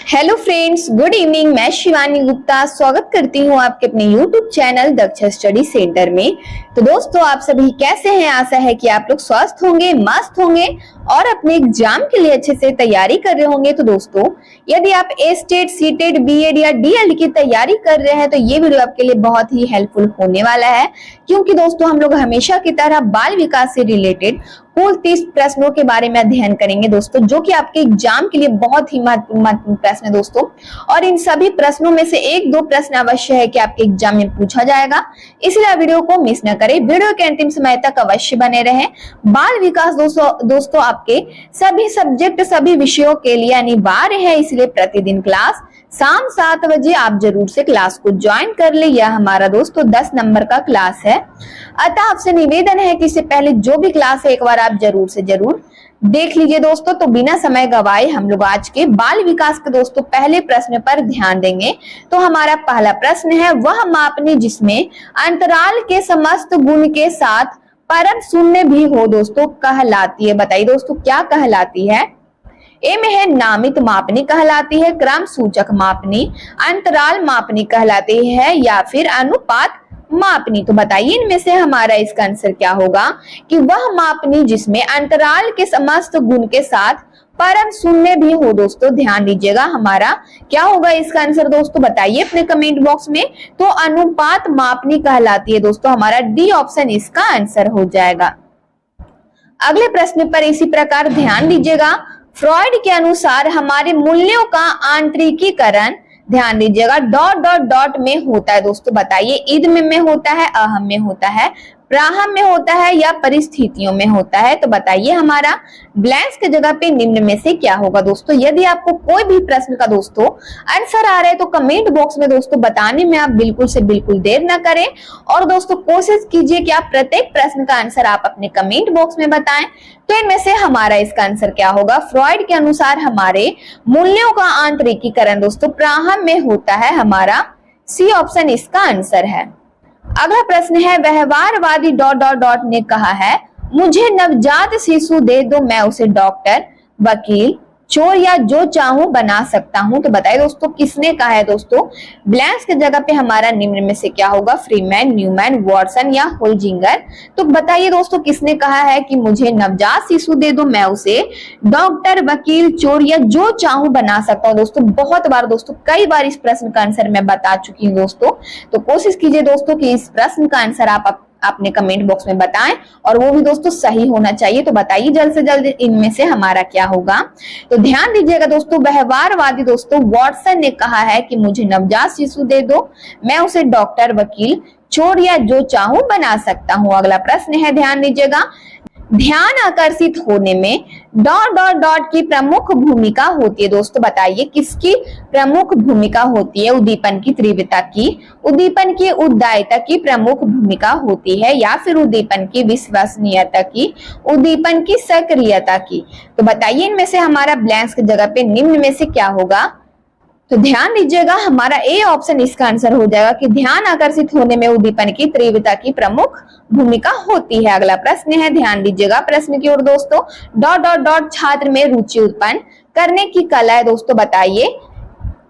Hello friends, good evening. मैं शिवानी गुप्ता स्वागत करती हूँ आपके अपने यूट्यूब चैनल दक्ष स्टडी सेंटर में। तो दोस्तों, आप सभी कैसे हैं? आशा है कि आप लोग स्वस्थ होंगे, मस्त होंगे और अपने एग्जाम के लिए अच्छे से तैयारी कर रहे होंगे। तो दोस्तों, यदि आप ए-स्टेट, सी-टेट, बी-एड या डी-एल की तैयारी कर रहे हैं तो ये वीडियो आपके लिए बहुत ही हेल्पफुल होने वाला है, क्योंकि दोस्तों हम लोग हमेशा की तरह बाल विकास से रिलेटेड कुल 30 प्रश्नों के बारे में अध्ययन करेंगे दोस्तों, जो कि आपके एग्जाम के लिए बहुत ही महत्वपूर्ण प्रश्न है दोस्तों। और इन सभी प्रश्नों में से एक दो प्रश्न अवश्य है कि आपके एग्जाम में पूछा जाएगा, इसलिए वीडियो को मिस न करें। वीडियो के अंतिम समय तक अवश्य बने रहें। बाल विकास दोस्तों आपके सभी सब्जेक्ट, सभी विषयों के लिए अनिवार्य है, इसलिए प्रतिदिन क्लास शाम 7 बजे आप जरूर से क्लास को ज्वाइन कर ले। यह हमारा दोस्तों 10 नंबर का क्लास है, अतः आपसे निवेदन है कि इससे पहले जो भी क्लास है एक बार आप जरूर से जरूर देख लीजिए दोस्तों। तो बिना समय गवाए हम लोग आज के बाल विकास के दोस्तों पहले प्रश्न पर ध्यान देंगे। तो हमारा पहला प्रश्न है, वह मापनी जिसमें अंतराल के समस्त गुण के साथ परम शून्य भी हो दोस्तों कहलाती है। बताइए दोस्तों क्या कहलाती है? ए में है नामित मापनी कहलाती है, क्रम सूचक मापनी, अंतराल मापनी कहलाती है, या फिर अनुपात मापनी। तो बताइए इनमें से हमारा इसका आंसर क्या होगा कि वह मापनी जिसमें अंतराल के समस्त गुण के साथ परम शून्य भी हो। दोस्तों ध्यान दीजिएगा, हमारा क्या होगा इसका आंसर दोस्तों, बताइए अपने कमेंट बॉक्स में। तो अनुपात मापनी कहलाती है दोस्तों, हमारा डी ऑप्शन इसका आंसर हो जाएगा। अगले प्रश्न पर इसी प्रकार ध्यान दीजिएगा। फ्रॉइड के अनुसार हमारे मूल्यों का आंतरिकीकरण, ध्यान दीजिएगा, डॉट डॉट डॉट में होता है दोस्तों। बताइए इद्म में होता है, अहम में होता है, प्राहम में होता है, या परिस्थितियों में होता है? तो बताइए हमारा ब्लैंक्स की जगह पे निम्न में से क्या होगा दोस्तों। यदि आपको कोई भी प्रश्न का दोस्तों आंसर आ रहा है तो कमेंट बॉक्स में दोस्तों बताने में आप बिल्कुल से बिल्कुल देर ना करें, और दोस्तों कोशिश कीजिए कि आप प्रत्येक प्रश्न का आंसर आप अपने कमेंट बॉक्स में बताएं। तो इनमें से हमारा इसका आंसर क्या होगा? फ्रॉइड के अनुसार हमारे मूल्यों का आंतरिकीकरण दोस्तों प्राहम में होता है, हमारा सी ऑप्शन इसका आंसर है। अगला प्रश्न है, व्यवहारवादी डॉट डॉट डॉट ने कहा है, मुझे नवजात शिशु दे दो, मैं उसे डॉक्टर, वकील, चोर या जो चाहूं बना सकता हूं। तो बताइए दोस्तों किसने कहा है दोस्तों? ब्लैंक्स की जगह पे हमारा निम्न में से क्या होगा? फ्रीमैन, न्यूमैन, वॉटसन या होल्जिंगर। तो बताइए दोस्तों किसने कहा है कि मुझे नवजात शिशु दे दो, मैं उसे डॉक्टर, वकील, चोर या जो चाहूं बना सकता हूं। दोस्तों बहुत बार दोस्तों कई बार इस प्रश्न का आंसर मैं बता चुकी हूँ दोस्तों, तो कोशिश कीजिए दोस्तों कि इस प्रश्न का आंसर आप अपने कमेंट बॉक्स में बताएं, और वो भी दोस्तों सही होना चाहिए। तो बताइए जल्द से जल्द इनमें से हमारा क्या होगा। तो ध्यान दीजिएगा दोस्तों, व्यवहारवादी दोस्तों वॉटसन ने कहा है कि मुझे नवजात शिशु दे दो, मैं उसे डॉक्टर, वकील, चोर या जो चाहूं बना सकता हूं। अगला प्रश्न है, ध्यान दीजिएगा, ध्यान आकर्षित होने में डॉट डॉट डॉट की प्रमुख भूमिका होती है। दोस्तों बताइए किसकी प्रमुख भूमिका होती है? उद्दीपन की तीव्रता की, उद्दीपन की उदायता की प्रमुख भूमिका होती है, या फिर उद्दीपन की विश्वसनीयता की, उद्दीपन की सक्रियता की। तो बताइए इनमें से हमारा ब्लैंक्स की जगह पे निम्न में से क्या होगा? तो ध्यान दीजिएगा, हमारा ए ऑप्शन इसका आंसर हो जाएगा कि ध्यान आकर्षित होने में उद्दीपन की तीव्रता की प्रमुख भूमिका होती है। अगला प्रश्न है, ध्यान दीजिएगा प्रश्न की ओर दोस्तों, डॉट डॉट डॉट छात्र में रुचि उत्पन्न करने की कला है दोस्तों। बताइए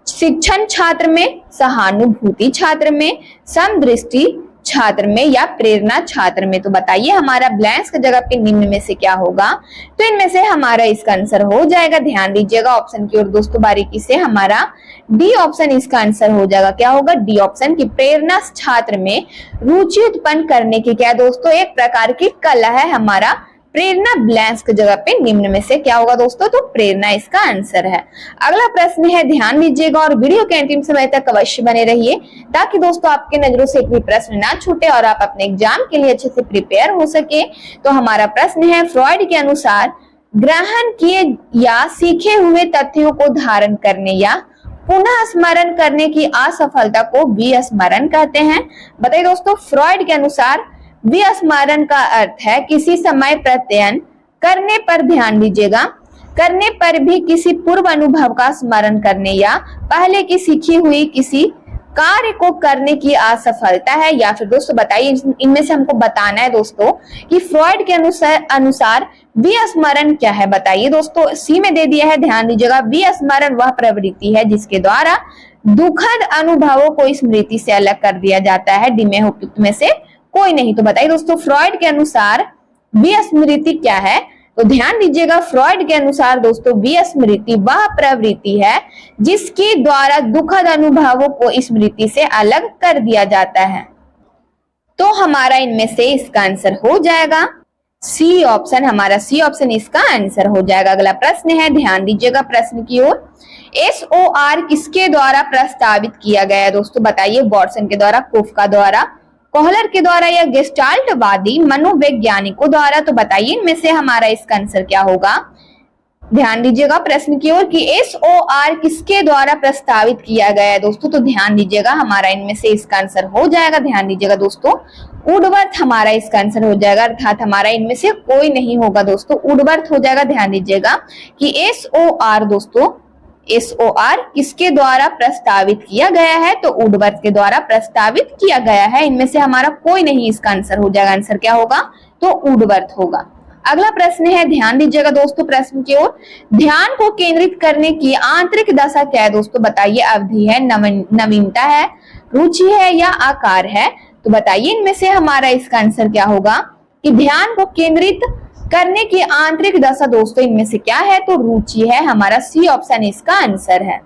शिक्षण छात्र में, सहानुभूति छात्र में, समदृष्टि छात्र में, या प्रेरणा छात्र में? तो बताइए हमारा ब्लैंक्स की जगह पे निम्न में से क्या होगा? तो इनमें से हमारा इसका आंसर हो जाएगा, ध्यान दीजिएगा ऑप्शन की ओर दोस्तों बारीकी से, हमारा डी ऑप्शन इसका आंसर हो जाएगा। क्या होगा? डी ऑप्शन की प्रेरणा छात्र में रुचि उत्पन्न करने की क्या दोस्तों एक प्रकार की कला है, हमारा प्रेरणा ब्लैंक्स की जगह पे निम्न में से क्या होगा दोस्तों? तो प्रेरणा इसका आंसर है। अगला प्रश्न है, ध्यान दीजिएगा और वीडियो के अंतिम समय तक अवश्य बने रहिए, ताकि दोस्तों आपके नजरों से एक भी प्रश्न ना छूटे और आप अपने एग्जाम के लिए अच्छे से प्रिपेयर हो सके। तो हमारा प्रश्न है, फ्रॉइड के अनुसार ग्रहण किए या सीखे हुए तथ्यों को धारण करने या पुनः स्मरण करने की असफलता को विस्मरण कहते हैं। बताइए दोस्तों, फ्रॉइड के अनुसार विस्मरण का अर्थ है किसी समय प्रत्ययन करने पर, ध्यान दीजिएगा, करने पर भी किसी पूर्व अनुभव का स्मरण करने या पहले की सीखी हुई किसी कार्य को करने की असफलता है। या फिर दोस्तों बताइए इनमें से हमको बताना है दोस्तों कि फ्रॉइड के अनुसार विस्मरण क्या है बताइए दोस्तों। सी में दे दिया है, ध्यान दीजिएगा। विस्मरण वह प्रवृत्ति है जिसके द्वारा दुखद अनुभवों को स्मृति से अलग कर दिया जाता है। डी में उपयुक्त में से कोई नहीं। तो बताइए दोस्तों, फ्रॉइड के अनुसार विस्मृति क्या है? तो ध्यान दीजिएगा, फ्रॉइड के अनुसार दोस्तों विस्मृति वह प्रवृत्ति है जिसके द्वारा दुखद अनुभवों को स्मृति से अलग कर दिया जाता है। तो हमारा इनमें से इसका आंसर हो जाएगा सी ऑप्शन। हमारा सी ऑप्शन इसका आंसर हो जाएगा। अगला प्रश्न है, ध्यान दीजिएगा प्रश्न की ओर। SOR किसके द्वारा प्रस्तावित किया गया है दोस्तों? बताइए, वॉटसन के द्वारा, कोफका द्वारा, कोहलर के द्वारा या गेस्टाल्टवादी मनोवैज्ञानिकों द्वारा? तो बताइए इनमें से हमारा इसका आंसर क्या होगा। ध्यान दीजिएगा प्रश्न की ओर कि SOR किसके द्वारा प्रस्तावित किया गया है दोस्तों। तो ध्यान दीजिएगा, हमारा इनमें से इसका आंसर हो जाएगा, ध्यान दीजिएगा दोस्तों, वुडवर्थ हमारा इसका आंसर हो जाएगा। अर्थात हमारा इनमें से कोई नहीं होगा दोस्तों, वुडवर्थ हो जाएगा। ध्यान दीजिएगा कि SOR दोस्तों, SOR किसके द्वारा प्रस्तावित किया गया है? तो वुडवर्थ के द्वारा प्रस्तावित किया गया है। इनमें से हमारा कोई नहीं इसका आंसर हो जाएगा। आंसर क्या होगा? तो वुडवर्थ होगा। अगला प्रश्न है, ध्यान दीजिएगा दोस्तों प्रश्न की ओर। ध्यान को केंद्रित करने की आंतरिक दशा क्या है दोस्तों? बताइए, अवधि है, नवीनता है, रुचि है या आकार है? तो बताइए इनमें से हमारा इसका आंसर क्या होगा कि ध्यान को केंद्रित करने की आंतरिक दशा दोस्तों इनमें से क्या है? तो रुचि है। हमारा सी ऑप्शन इसका आंसर है।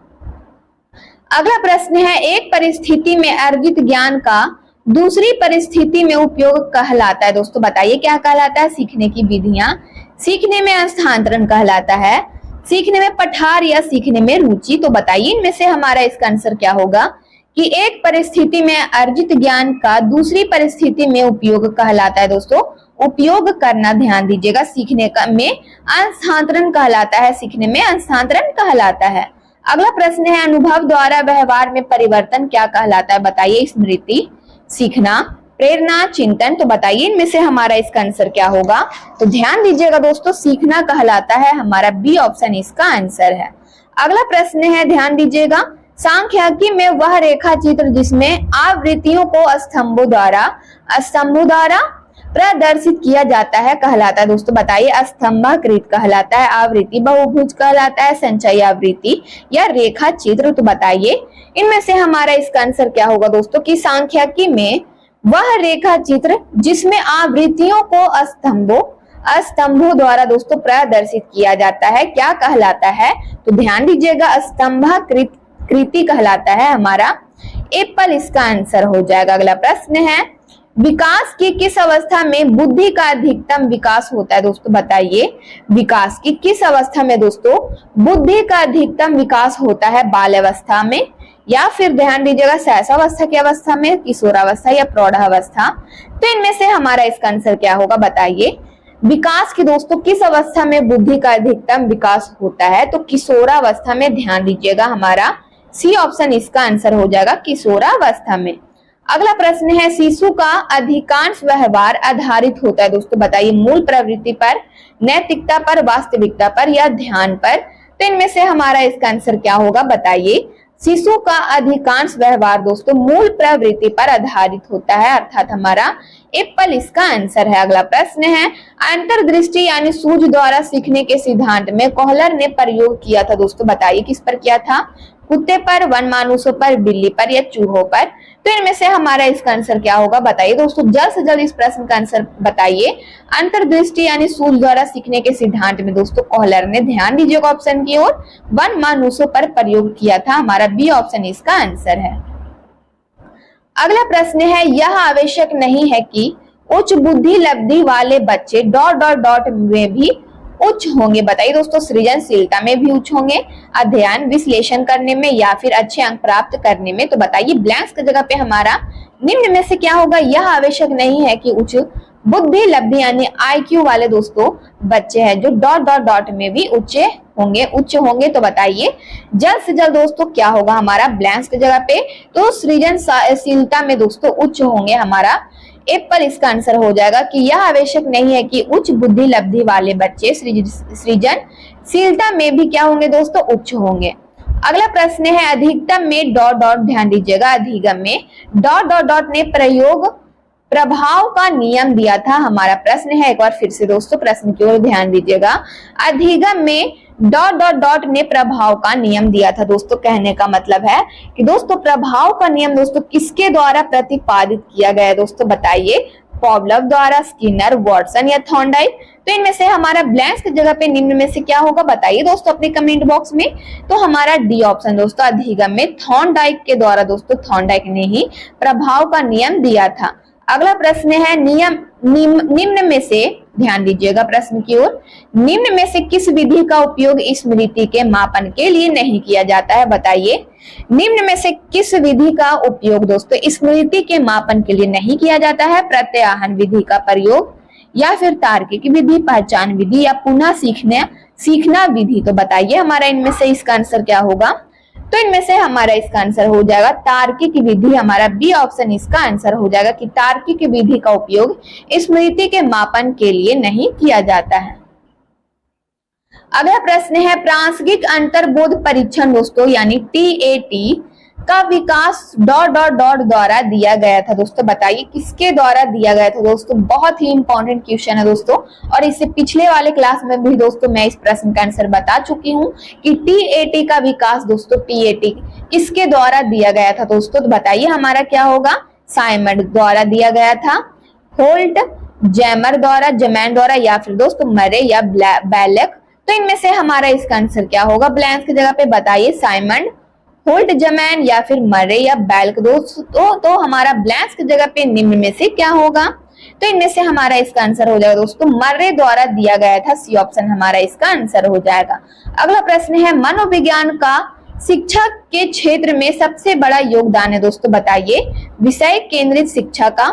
अगला प्रश्न है, एक परिस्थिति में अर्जित ज्ञान का दूसरी परिस्थिति में उपयोग कहलाता है दोस्तों। बताइए क्या कहलाता है? सीखने की विधियां, सीखने में स्थानांतरण कहलाता है, सीखने में पठार या सीखने में रुचि? तो बताइए इनमें से हमारा इसका आंसर क्या होगा कि एक परिस्थिति में अर्जित ज्ञान का दूसरी परिस्थिति में उपयोग कहलाता है दोस्तों। उपयोग करना, ध्यान दीजिएगा, सीखने का में स्थानांतरण कहलाता है, सीखने में स्थानांतरण कहलाता है। अगला प्रश्न है, अनुभव द्वारा व्यवहार में परिवर्तन क्या कहलाता है? बताइए, स्मृति, सीखना, प्रेरणा, चिंतन? तो बताइए इनमें से हमारा इसका आंसर क्या होगा। तो ध्यान दीजिएगा दोस्तों, सीखना कहलाता है। हमारा बी ऑप्शन इसका आंसर है। अगला प्रश्न है, ध्यान दीजिएगा, सांख्यिकी में वह रेखा चित्र जिसमें आवृत्तियों को स्तंभों द्वारा प्रदर्शित किया जाता है कहलाता है दोस्तों। बताइए, स्तंभाकृत कहलाता है, आवृत्ति, बहुभुज कहलाता है, संचयी आवृत्ति या रेखा चित्र? तो बताइए इनमें से हमारा इसका आंसर क्या होगा दोस्तों कि सांख्यिकी में वह रेखा चित्र जिसमें आवृत्तियों को स्तंभों द्वारा दोस्तों प्रदर्शित किया जाता है क्या कहलाता है? तो ध्यान दीजिएगा, स्तंभाकृति कहलाता है। हमारा एप्पल इसका आंसर हो जाएगा। अगला प्रश्न है, विकास की किस अवस्था में बुद्धि का अधिकतम विकास होता है दोस्तों? बताइए, विकास की किस अवस्था में दोस्तों बुद्धि का अधिकतम विकास होता है? बाल्यावस्था में, या फिर ध्यान दीजिएगा शैशवावस्था की अवस्था में, किशोरावस्था या प्रौढ़ावस्था? तो इनमें से हमारा इसका आंसर क्या होगा? बताइए, विकास की दोस्तों किस अवस्था में बुद्धि का अधिकतम विकास होता है? तो किशोरावस्था में। ध्यान दीजिएगा, हमारा सी ऑप्शन इसका आंसर हो जाएगा, किशोरावस्था में। अगला प्रश्न है, शिशु का अधिकांश व्यवहार आधारित होता है दोस्तों। बताइए, मूल प्रवृत्ति पर, नैतिकता पर, वास्तविकता पर या ध्यान पर? तो इनमें से हमारा इसका आंसर क्या होगा? बताइए, शिशु का अधिकांश व्यवहार दोस्तों मूल प्रवृत्ति पर आधारित होता है, अर्थात हमारा एप्पल इसका आंसर है। अगला प्रश्न है, अंतर्दृष्टि यानी सूझ द्वारा सीखने के सिद्धांत में कोहलर ने प्रयोग किया था दोस्तों। बताइए किस पर किया था? कुत्ते पर, वनमानुषों पर, बिल्ली पर या चूहों पर? तो इनमें से हमारा इसका आंसर क्या होगा? बताइए दोस्तों, जल्द से जल्द इस प्रश्न का आंसर बताइए। अंतर्दृष्टि यानी सूझ द्वारा सीखने के सिद्धांत में दोस्तों कोहलर ने, ध्यान दीजिएगा ऑप्शन की ओर, वनमानुषों पर प्रयोग किया था। हमारा बी ऑप्शन इसका आंसर है। अगला प्रश्न है, यह आवश्यक नहीं है कि उच्च बुद्धि लब्धि वाले बच्चे ... में भी उच्च होंगे। बताइए दोस्तों, सृजनशीलता में भी उच्च होंगे, अध्ययन विश्लेषण करने में या फिर अच्छे अंक प्राप्त करने में? तो बताइए, ब्लैंक्स की जगह पे हमारा निम्न में से क्या होगा? यह आवश्यक नहीं है कि उच्च बुद्धि लब्धि यानी IQ वाले दोस्तों बच्चे हैं जो ... में भी उच्च होंगे। तो बताइए जल्द से जल्द दोस्तों क्या होगा? हमारा ब्लैंक्स की जगह पे तो सृजनशीलता में दोस्तों उच्च होंगे। हमारा एप्पल इसका आंसर हो जाएगा कि यह आवश्यक नहीं है कि उच्च बुद्धि लब्धि वाले बच्चे सृजनशीलता में भी क्या होंगे दोस्तों? उच्च होंगे। अगला प्रश्न है, अधिकतम में ... ध्यान दीजिएगा, अधिगम में ... ने प्रयोग प्रभाव का नियम दिया था? हमारा प्रश्न है। एक बार फिर से दोस्तों प्रश्न की ओर ध्यान दीजिएगा। अधिगम में डॉट डॉट डॉट ने प्रभाव का नियम दिया था। दोस्तों कहने का मतलब है कि दोस्तों प्रभाव का नियम दोस्तों किसके द्वारा प्रतिपादित किया गया है? दोस्तों बताइए, पॉवलव द्वारा, स्किनर, वाटसन या थॉर्नडाइक? तो इनमें से हमारा ब्लैंक्स की जगह पे निम्न में से क्या होगा बताइए दोस्तों अपने कमेंट बॉक्स में। तो हमारा डी ऑप्शन दोस्तों, अधिगम में थॉर्नडाइक के द्वारा दोस्तों थॉर्नडाइक ने ही प्रभाव का नियम दिया था। अगला प्रश्न है निम्न में से, ध्यान दीजिएगा प्रश्न की ओर, निम्न में से किस विधि का उपयोग स्मृति के मापन के लिए नहीं किया जाता है? बताइए, निम्न में से किस विधि का उपयोग दोस्तों स्मृति के मापन के लिए नहीं किया जाता है? प्रत्याहन विधि का प्रयोग, या फिर तार्किक विधि, पहचान विधि, या पुनः सीखना विधि? तो बताइए हमारा इनमें से इसका आंसर क्या होगा? तो इनमें से हमारा इसका आंसर हो जाएगा तार्किक विधि। हमारा बी ऑप्शन इसका आंसर हो जाएगा कि तार्किक विधि का उपयोग स्मृति के मापन के लिए नहीं किया जाता है। अगला प्रश्न है प्रासंगिक अंतर्बोध परीक्षण दोस्तों यानी TAT का विकास डॉट डॉट डॉट द्वारा दिया गया था। दोस्तों बताइए किसके द्वारा दिया गया था? दोस्तों बहुत ही इंपॉर्टेंट क्वेश्चन है दोस्तों, और इससे पिछले वाले क्लास में भी दोस्तों मैं इस प्रश्न का आंसर बता चुकी हूँ कि TAT का विकास दोस्तों TAT किसके द्वारा दिया गया था दोस्तों? तो बताइए हमारा क्या होगा? साइमंड द्वारा दिया गया था, होल्ट, जैमर द्वारा, जमैन द्वारा, या फिर दोस्तों मरे या बैलेक? तो इनमें से हमारा इसका आंसर क्या होगा? ब्लैंक्स की जगह पे बताइए साइमंड, होल्ट, जमैन या फिर मरे या बैल्क दोस्तों। तो हमारा ब्लैंक्स की जगह पे निम्न में से क्या होगा? तो इनमें से हमारा इसका आंसर हो जाएगा दोस्तों मर्रे द्वारा दिया गया था। सी ऑप्शन हमारा इसका आंसर हो जाएगा। अगला प्रश्न है मनोविज्ञान का शिक्षा के क्षेत्र में सबसे बड़ा योगदान है दोस्तों बताइए, विषय केंद्रित शिक्षा का,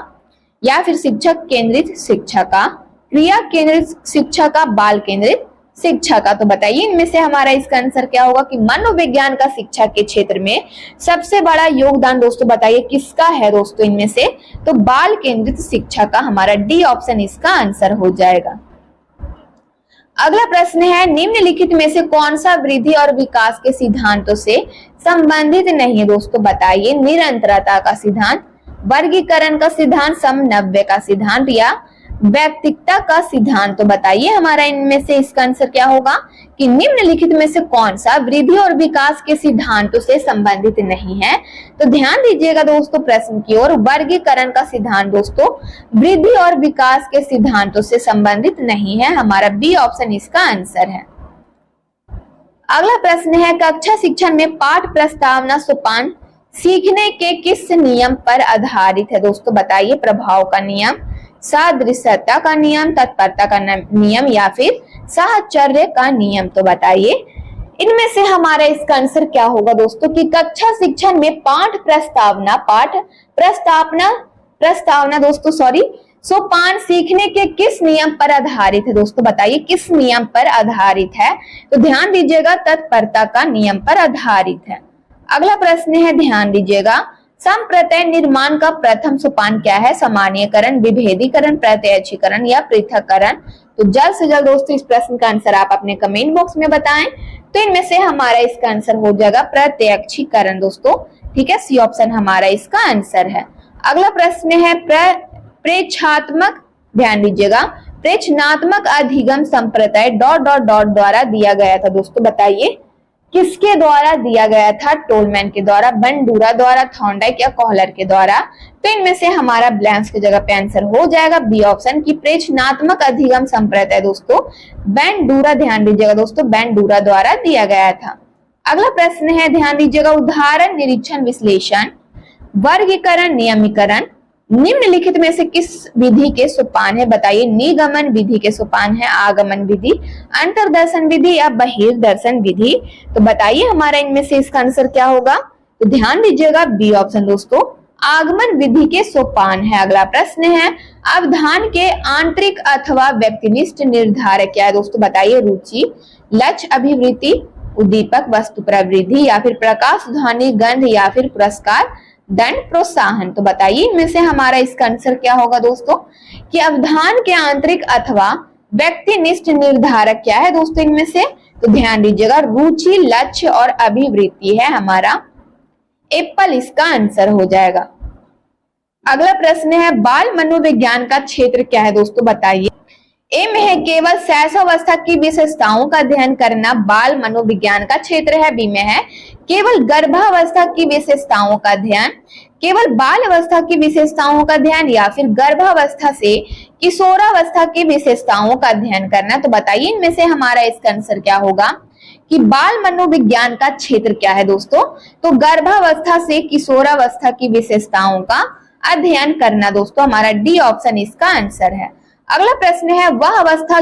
या फिर शिक्षक केंद्रित शिक्षा का, क्रिया केंद्रित शिक्षा का, बाल केंद्रित शिक्षा का? तो बताइए इनमें से हमारा इसका आंसर क्या होगा कि मनोविज्ञान का शिक्षा के क्षेत्र में सबसे बड़ा योगदान दोस्तों बताइए किसका है दोस्तों इनमें से? तो बाल केंद्रित शिक्षा का। हमारा डी ऑप्शन इसका आंसर हो जाएगा। अगला प्रश्न है निम्नलिखित में से कौन सा वृद्धि और विकास के सिद्धांतों से संबंधित नहीं है? दोस्तों बताइए, निरंतरता का सिद्धांत, वर्गीकरण का सिद्धांत, समन्वय का सिद्धांत, या व्यक्तिकता का सिद्धांत? तो बताइए हमारा इनमें से इसका आंसर क्या होगा कि निम्नलिखित में से कौन सा वृद्धि और विकास के सिद्धांतों से संबंधित नहीं है? तो ध्यान दीजिएगा दोस्तों प्रश्न की ओर, वर्गीकरण का सिद्धांत दोस्तों वृद्धि और विकास के सिद्धांतों से संबंधित नहीं है। हमारा बी ऑप्शन इसका आंसर है। अगला प्रश्न है कक्षा शिक्षण में पाठ प्रस्तावना सोपान सीखने के किस नियम पर आधारित है? दोस्तों बताइए, प्रभाव का नियम, सादृश्यता का नियम, तत्परता का नियम, या फिर साहचर्य का नियम? तो बताइए इनमें से हमारा इसका आंसर क्या होगा दोस्तों कि कक्षा शिक्षण में पाठ प्रस्तावना दोस्तों सोपान सीखने के किस नियम पर आधारित है? दोस्तों बताइए किस नियम पर आधारित है? तो ध्यान दीजिएगा तत्परता का नियम पर आधारित है। अगला प्रश्न है, ध्यान दीजिएगा, संप्रत्यय निर्माण का प्रथम सोपान क्या है? सामान्यकरण, विभेदीकरण, प्रत्यक्षीकरण या पृथक्करण? तो जल्द से जल्द दोस्तों इस प्रश्न का आंसर आप अपने कमेंट बॉक्स में बताएं। तो इनमें से हमारा इसका आंसर हो जाएगा प्रत्यक्षीकरण दोस्तों, ठीक है, सी ऑप्शन हमारा इसका आंसर है। अगला प्रश्न है प्रेक्षात्मक, ध्यान दीजिएगा, प्रेक्षणात्मक अधिगम संप्रदाय डॉट डॉट डॉट द्वारा दिया गया था। दोस्तों बताइए किसके द्वारा दिया गया था? टोलमैन के द्वारा, बंडूरा द्वारा, थॉर्नडाइक या कोहलर के द्वारा? तो इनमें से हमारा ब्लैंक्स की जगह पे आंसर हो जाएगा बी ऑप्शन की प्रेक्षणात्मक अधिगम संप्रदाय दोस्तों बंडूरा, ध्यान दीजिएगा दोस्तों, बंडूरा द्वारा दिया गया था। अगला प्रश्न है, ध्यान दीजिएगा, उदाहरण, निरीक्षण, विश्लेषण, वर्गीकरण, नियमीकरण निम्नलिखित में से किस विधि के सोपान है? बताइए, निगमन विधि के सोपान है, आगमन विधि, अंतर्दर्शन विधि या बहिर्दर्शन विधि? तो बताइए हमारा इनमें से इसका आंसर क्या होगा? तो ध्यान दीजिएगा बी ऑप्शन दोस्तों, आगमन विधि के सोपान है। अगला प्रश्न है, अवधान के आंतरिक अथवा व्यक्तिनिष्ठ निर्धारक क्या है? दोस्तों बताइए, रुचि, लक्ष्य, अभिवृत्ति, उद्दीपक, वस्तु प्रवृत्ति या फिर प्रकाश, ध्वनि, गंध या फिर पुरस्कार, दंड, प्रोत्साहन? तो बताइए इनमें से हमारा इसका आंसर क्या होगा दोस्तों कि अवधान के आंतरिक अथवा व्यक्तिनिष्ठ निर्धारक क्या है दोस्तों इनमें से? तो ध्यान दीजिएगा, रुचि, लक्ष्य और अभिवृत्ति है हमारा एप्पल इसका आंसर हो जाएगा। अगला प्रश्न है बाल मनोविज्ञान का क्षेत्र क्या है दोस्तों, बताइए। ए में है केवल शैशवावस्था की विशेषताओं का अध्ययन करना, बाल मनोविज्ञान का क्षेत्र है। बी में है केवल गर्भावस्था की विशेषताओं का अध्ययन, केवल बाल अवस्था की विशेषताओं का अध्ययन, या फिर गर्भावस्था से किशोरावस्था की विशेषताओं का अध्ययन करना। तो बताइए इनमें से हमारा इसका आंसर क्या होगा कि बाल मनोविज्ञान का क्षेत्र क्या है दोस्तों, तो गर्भावस्था से किशोरावस्था की विशेषताओं का अध्ययन करना दोस्तों, हमारा डी ऑप्शन इसका आंसर है। अगला प्रश्न है वह अवस्था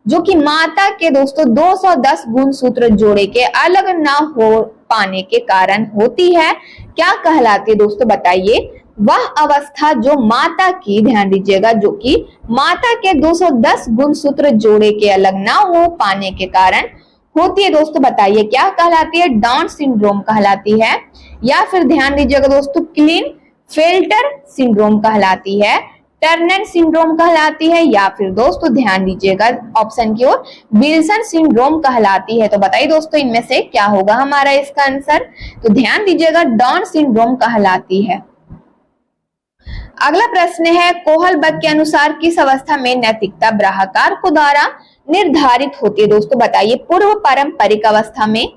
जो कि माता के दोस्तों 210 गुणसूत्र जोड़े के अलग ना हो पाने के कारण होती है, क्या कहलाती है दोस्तों, बताइए। वह अवस्था जो माता की, ध्यान दीजिएगा, जो कि माता के 210 गुणसूत्र जोड़े के अलग ना हो पाने के कारण होती है दोस्तों, बताइए क्या कहलाती है। डाउन सिंड्रोम कहलाती है, या फिर ध्यान दीजिएगा दोस्तों क्लीनफेल्टर सिंड्रोम कहलाती है, टर्नर सिंड्रोम कहलाती है, या फिर दोस्तों ध्यान दीजिएगा ऑप्शन की ओर विल्सन सिंड्रोम कहलाती है। तो बताइए दोस्तों इनमें से क्या होगा हमारा इसका आंसर, तो ध्यान दीजिएगा डाउन सिंड्रोम कहलाती है। अगला प्रश्न है कोहलबर्ग के अनुसार किस अवस्था में नैतिकता ग्राहकार को द्वारा निर्धारित होती है दोस्तों, बताइए। पूर्व पारंपरिक अवस्था में,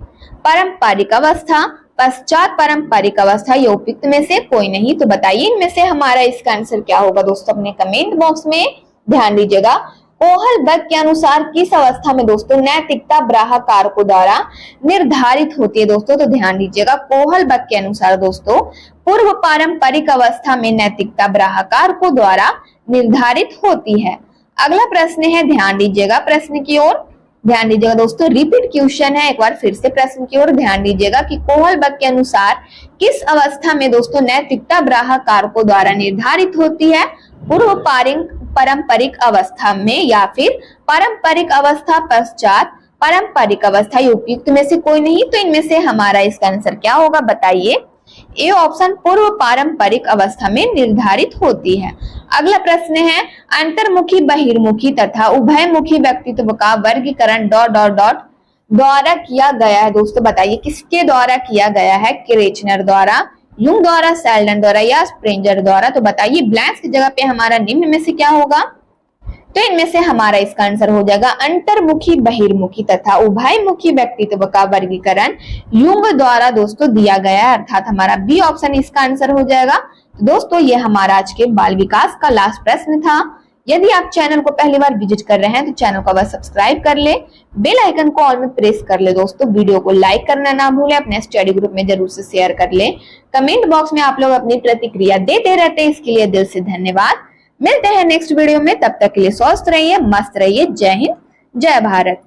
पारंपरिक अवस्था, पश्चात पारंपरिक अवस्था, या उपयुक्त में से कोई नहीं। तो बताइए इनमें से हमारा इसका आंसर क्या होगा दोस्तों, अपने कमेंट बॉक्स में ध्यान दीजिएगा। कोहलबर्ग के अनुसार किस अवस्था में दोस्तों नैतिकता ग्राहक कारकों द्वारा निर्धारित होती है दोस्तों, तो ध्यान दीजिएगा कोहलबर्ग के अनुसार दोस्तों पूर्व पारंपरिक अवस्था में नैतिकता ग्राहक कारकों द्वारा निर्धारित होती है। अगला प्रश्न है, ध्यान दीजिएगा प्रश्न की ओर, ध्यान दीजिएगा दोस्तों रिपीट क्वेश्चन है, एक बार फिर से प्रश्न की ओर ध्यान दीजिएगा कि कोहलबर्ग के अनुसार किस अवस्था में दोस्तों नैतिकता ग्राहक कारकों द्वारा निर्धारित होती है। पूर्व पारंपरिक अवस्था में, या फिर पारंपरिक अवस्था, पश्चात पारंपरिक अवस्था, या उपयुक्त में से कोई नहीं। तो इनमें से हमारा इसका आंसर क्या होगा, बताइए। ए ऑप्शन पूर्व पारंपरिक अवस्था में निर्धारित होती है। अगला प्रश्न है अंतर्मुखी, बहिर्मुखी तथा उभयमुखी व्यक्तित्व का वर्गीकरण डॉट डॉट डॉट द्वारा किया गया है दोस्तों, बताइए किसके द्वारा किया गया है। क्रेचनर द्वारा, यूंग द्वारा, सेल्डन द्वारा, या स्प्रेंजर द्वारा। तो बताइए ब्लैंक्स की जगह पे हमारा निम्न में से क्या होगा, तो इनमें से हमारा इसका आंसर हो जाएगा अंतर्मुखी, बहिर्मुखी तथा उभयमुखी व्यक्तित्व का वर्गीकरण यूंग द्वारा दोस्तों दिया गया है, अर्थात हमारा बी ऑप्शन इसका आंसर हो जाएगा। तो दोस्तों ये हमारा आज के बाल विकास का लास्ट प्रश्न था। यदि आप चैनल को पहली बार विजिट कर रहे हैं तो चैनल को बस सब्सक्राइब कर ले, बेल आइकन को ऑल में प्रेस कर ले दोस्तों, वीडियो को लाइक करना ना भूले, अपने स्टडी ग्रुप में जरूर से शेयर कर ले। कमेंट बॉक्स में आप लोग अपनी प्रतिक्रिया देते रहते हैं, इसके लिए दिल से धन्यवाद। मिलते हैं नेक्स्ट वीडियो में, तब तक के लिए स्वस्थ रहिए, मस्त रहिए। जय हिंद, जय भारत।